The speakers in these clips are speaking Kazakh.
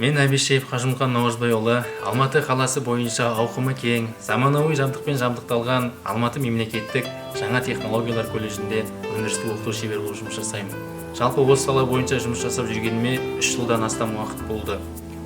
Мен Әбишев Қажымқан Наурызбайұлы, Алматы қаласы бойынша ауқымы кең, заманауи жабдықпен жабдықталған Алматы мемлекеттік жаңа технологиялар колледжінде өндірістік оқыту шебері болып жұмыс жасаймын. Жалпы осы сала бойынша жұмыс жасап жүргеніме 3 жылдан астам уақыт болды.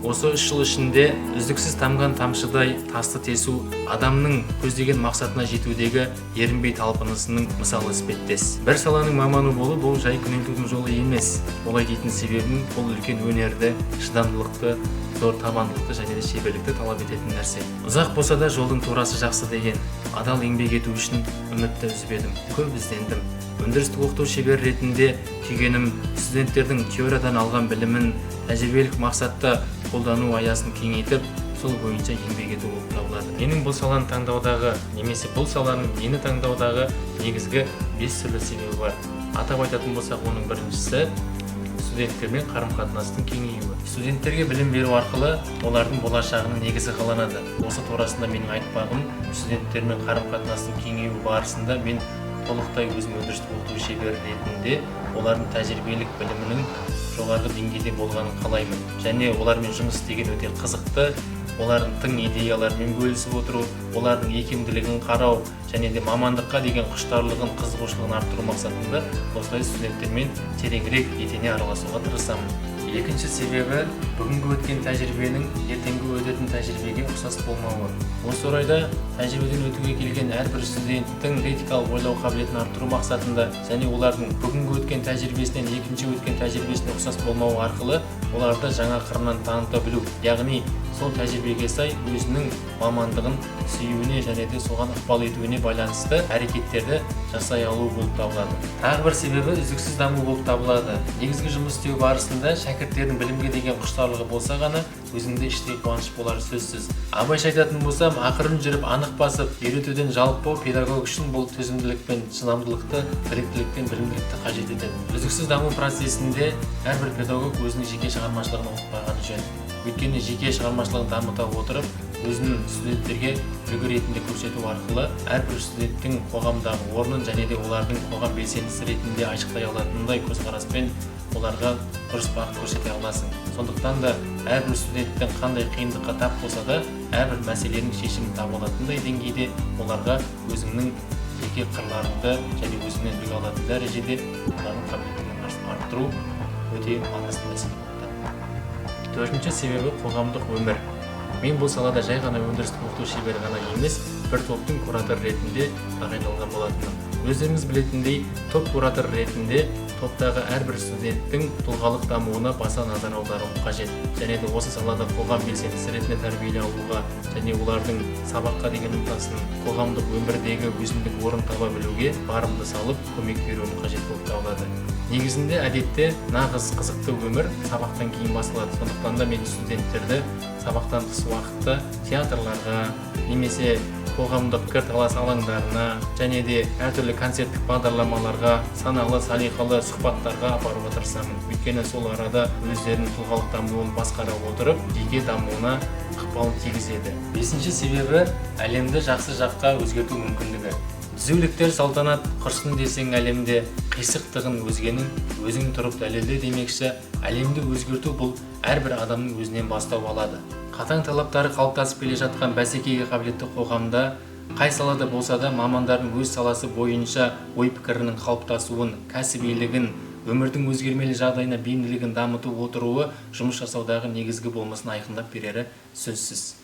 Осы 3 жыл ішінде үздіксіз тамған тамшыдай тасты тесу адамның көздеген мақсатына жетудегі ерінбей талпынысының мысалы іспеттес. Бір саланың маманы болу бұл жай күнелтудің жолы емес. Олай дейтін себебім бұл үлкен өнерді, шыдамдылықты, зор табандылықты және де шеберлікті талап ететін нәрсе. Ұзақ болса да жолдың турасы жақсы деген, адал еңбек ету үшін үмітті үзбедім, көп іздендім. Өндірістік оқыту шебері ретінде түйгенім студенттердің теориядан алған білімін тәжірибелік мақсатта қолдану аясын кеңейтіп, сол бойынша еңбек ету болып табылады. Менің бұл саланы таңдаудағы, немесе бұл саланың мені таңдаудағы негізгі 5 түрлі себебі бар. Атап айтатын болсақ, оның біріншісі студенттермен қарым-қатынастың кеңеюі. Студенттерге білім беру арқылы олардың болашағының негізі қаланады. Осы турасында менің айтпағым, студенттермен қарым-қатынастың кеңеюі барысында мен толықтай өзім өндірістік оқыту шебері ретінде олардың тәжірибелік білімінің жоғарғы деңгейде болғанын қалаймын. Және олармен жұмыс істеген өте қызықты, олардың тың идеяларымен бөлісіп отыру, олардың икемділігін қарау және де мамандыққа деген құштарлығын, қызығушылығын арттыру мақсатында осылай студенттермен тереңірек етене араласуға тырысамын. Екінші себебі бүгінгі өткен тәжірибенің ертеңгі өтетін тәжірибеге ұқсас болмауы. Осы орайда тәжірибеден өтуге келген әрбір студенттің критикалық ойлау қабілетін арттыру мақсатында және олардың бүгінгі өткен тәжірибесінен екінші өткен тәжірибесіне ұқсас болмауы арқылы оларды жаңа қырынан таныта білу, яғни сол тәжірибеге сай өзінің мамандығын сүюіне және де соған ықпал етуіне байланысты әрекеттерді жасай алу болып табылады. Тағы бір себебі үздіксіз даму болып табылады. Негізгі жұмыс істеу барысында шәкірттердің білімге деген құштарлығы болса ғана өзіңде іштей қуаныш болары сөзсіз. Абайша айтатын болсам, ақырын жүріп анық басып, үйретуден жалықпау педагог үшін бұл төзімділік пен шыдамдылықты, біліктілік пен білімділікті қажет етеді. Үздіксіз даму процесінде әрбір педагог өзінің жеке шығармашылығын ұмытпағаны жөн. Өйткені жеке шығармашылығын дамыта отырып, өзінің студенттерге үлгі ретінде көрсету арқылы әрбір студенттің қоғамдағы орнын және де олардың қоғам белсендісі ретінде айшықтай алатындай көзқараспен оларға дұрыс бағыт көрсете аласың. Сондықтан да әрбір студенттің қандай қиындыққа тап болса да, әрбір мәселенің шешімін таба алатындай деңгейде оларға өзіңнің жеке қырларыңды және өзіңнен үлгі алатын дәрежеде олардың қабілеттілігін арттыру өте маңызды мәселе болып табылады. Төртінші себебі қоғамдық өмір. Мен бұл салада жай ғана өндірістік оқыту шебері ғана емес, бір топтың куратор ретінде тағайындалған болатынмын. Өздеріңіз білетіндей, топ куратор ретінде топтағы әрбір студенттің тұлғалық дамуына баса назар аудару қажет. Және де осы салада қоғам белсендісі ретінде тәрбиелей алуға және олардың сабаққа деген ынтасын, қоғамдық өмірдегі өзіндік орын таба білуге барымды салып, көмек беруім қажет болып табылады. Негізінде әдетте нағыз қызықты өмір сабақтан кейін басылады. Сондықтан да мен студенттерді сабақтан тыс уақытта театрларға, немесе қоғамдық пікірталас алаңдарына және де әртүрлі концерттік бағдарламаларға, саналы, салиқалы сұхбаттарға апаруға тырысамын. Өйткені сол арада өздерінің тұлғалық дамуын басқара отырып, жеке дамуына ықпалын тигізеді. Бесінші себебі әлемді жақсы жаққа өзгерту мүмкіндігі. Түзеуліктер салтанат құрсын десең әлемде, қисықтығын өзгенің өзің тұрып дәлелде демекші, әлемді өзгерту бұл әрбір адамның өзінен бастау алады. Қатаң талаптары қалыптасып келе жатқан бәсекеге қабілетті қоғамда, қай салада болса да мамандардың өз саласы бойынша ой пікірінің қалыптасуын, кәсібилігін, өмірдің өзгермелі жағдайына бейімділігін дамытып отыруы жұмыс жасаудағы негізгі болмысын айқындап берері сөзсіз.